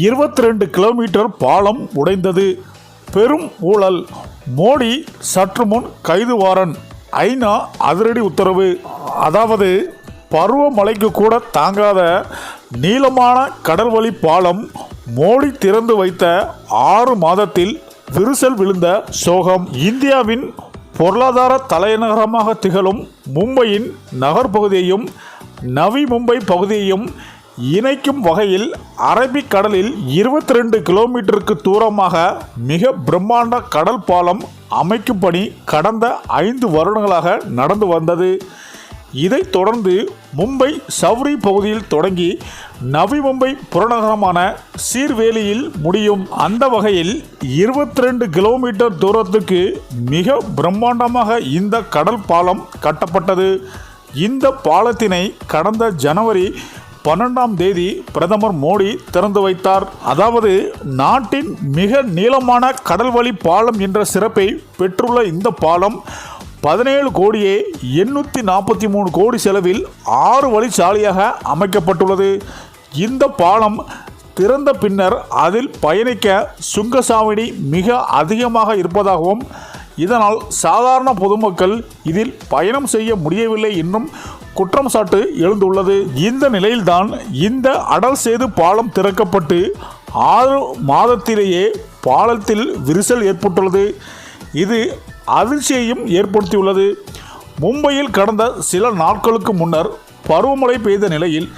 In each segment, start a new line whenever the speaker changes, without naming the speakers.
22 kilometre பாலம் உடைந்தது. பெரும் ஊழல். மோடி சற்று முன் கைது வாரன். ஐநா அதிரடி உத்தரவு. அதாவது பருவமழைக்கு கூட தாங்காத நீளமான கடல்வழி பாலம் மோடி திறந்து வைத்த 6 மாதத்தில் விரிசல் விழுந்த சோகம். இந்தியாவின் பொருளாதார தலைநகரமாக திகழும் மும்பையின் நகர்பகுதியையும் நவி மும்பை பகுதியையும் இணைக்கும் வகையில் அரபிக் கடலில் 22 கிலோமீட்டருக்கு தூரமாக மிக பிரம்மாண்ட கடல் பாலம் அமைக்கும் பணி கடந்த 5 வருடங்களாக நடந்து வந்தது. இதைத் தொடர்ந்து மும்பை சவ்ரி பகுதியில் தொடங்கி நவி மும்பை புறநகரமான சீர்வேலியில் முடியும். அந்த வகையில் 22 கிலோமீட்டர் தூரத்துக்கு மிக பிரம்மாண்டமாக இந்த கடல் பாலம் கட்டப்பட்டது. இந்த பாலத்தினை கடந்த ஜனவரி 12ஆம் தேதி பிரதமர் மோடி திறந்து வைத்தார். அதாவது நாட்டின் மிக நீளமான கடல்வழி பாலம் என்ற சிறப்பை பெற்றுள்ள இந்த பாலம் 17 கோடியே 843 கோடி செலவில் 6 வழிச்சாலையாக அமைக்கப்பட்டுள்ளது. இந்த பாலம் திறந்த பின்னர் அதில் பயணிக்க சுங்கசாவடி மிக அதிகமாக இருப்பதாகவும் இதனால் சாதாரண பொதுமக்கள் இதில் பயணம் செய்ய முடியவில்லை என்றும் குற்றம் சாட்டு எழுந்துள்ளது. இந்த நிலையில்தான் இந்த அடல் சேது பாலம் திறக்கப்பட்டு 6 மாதத்திலேயே பாலத்தில் விரிசல் ஏற்பட்டுள்ளது. இது அதிர்ச்சியையும் ஏற்படுத்தியுள்ளது. மும்பையில் கடந்த சில நாட்களுக்கு முன்னர் பருவமழை பெய்த நிலையில்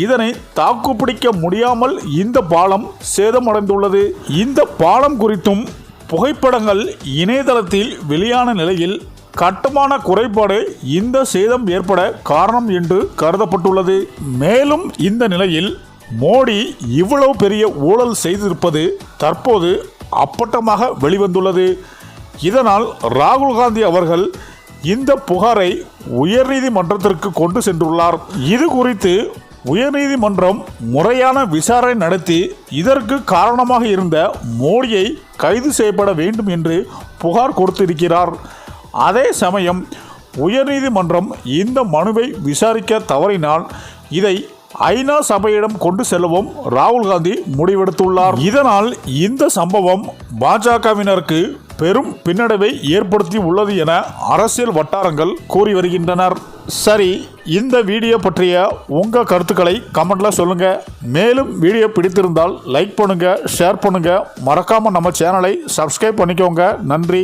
இதனை தாக்குப்பிடிக்க முடியாமல் இந்த பாலம் சேதமடைந்துள்ளது. இந்த பாலம் குறித்தும் புகைப்படங்கள் இணையதளத்தில் வெளியான நிலையில் கட்டுமான குறைபாடு இந்த சேதம் ஏற்பட காரணம் என்று கருதப்பட்டுள்ளது. மேலும் இந்த நிலையில் மோடி இவ்வளவு பெரிய ஊழல் செய்திருப்பது தற்போது அப்பட்டமாக வெளிவந்துள்ளது. இதனால் ராகுல் காந்தி அவர்கள் இந்த புகாரை உயர்நீதிமன்றத்திற்கு கொண்டு சென்றுள்ளார். இது குறித்து உயர்நீதிமன்றம் முறையான விசாரணை நடத்தி இதற்கு காரணமாக இருந்த மோடியை கைது செய்யப்பட வேண்டும் என்று புகார் கொடுத்திருக்கிறார். அதே சமயம் உயர்நீதிமன்றம் இந்த மனுவை விசாரிக்க தவறினால் இதை ஐநா சபையிடம் கொண்டு செல்லவும் ராகுல் காந்தி முடிவெடுத்துள்ளார். இதனால் இந்த சம்பவம் பாஜகவினருக்கு பெரும் பின்னடைவை ஏற்படுத்தி உள்ளது என அரசியல் வட்டாரங்கள் கூறி வருகின்றனர். சரி, இந்த வீடியோ பற்றிய உங்க கருத்துக்களை கமெண்ட்ல சொல்லுங்க. மேலும் வீடியோ பிடித்திருந்தால் லைக் பண்ணுங்க, ஷேர் பண்ணுங்க, மறக்காம நம்ம சேனலை சப்ஸ்கிரைப் பண்ணிக்கோங்க. நன்றி.